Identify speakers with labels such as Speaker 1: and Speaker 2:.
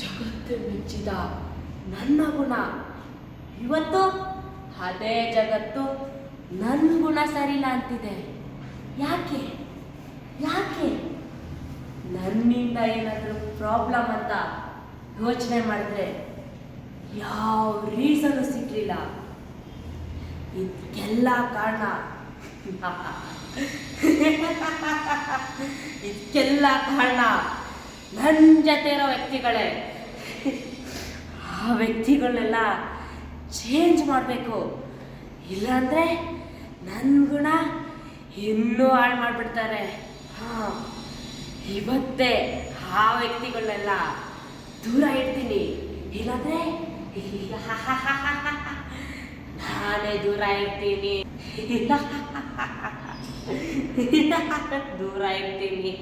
Speaker 1: ಜಗತ್ತು ಮೆಚ್ಚಿದ ನನ್ನ ಗುಣ. ಇವತ್ತು ಅದೇ ಜಗತ್ತು ನನ್ನ ಗುಣ ಸರಿಯಿಲ್ಲ ಅಂತಿದೆ. ಯಾಕೆ ಯಾಕೆ ನನ್ನಿಂದ ಏನಾದರೂ ಪ್ರಾಬ್ಲಮ್ ಅಂತ ಯೋಚನೆ ಮಾಡಿದ್ರೆ ಯಾವ ರೀಸನು ಸಿಗಲಿಲ್ಲ. ಇದಕ್ಕೆಲ್ಲ ಕಾರಣ ನನ್ನ ಜೊತೆ ಇರೋ ವ್ಯಕ್ತಿಗಳೇ. ಆ ವ್ಯಕ್ತಿಗಳನ್ನೆಲ್ಲ ಚೇಂಜ್ ಮಾಡಬೇಕು, ಇಲ್ಲಾಂದರೆ ನನ್ನ ಗುಣ ಇನ್ನೂ ಹಾಳು ಮಾಡಿಬಿಡ್ತಾರೆ. ಹಾಂ, ಇವತ್ತೇ ಆ ವ್ಯಕ್ತಿಗಳನ್ನೆಲ್ಲ ದೂರ ಇಡ್ತೀನಿ, ಇಲ್ಲಾಂದರೆ ನಾನೇ ದೂರ ಇರ್ತೀನಿ. ದೂರ ಇರ್ತೀನಿ.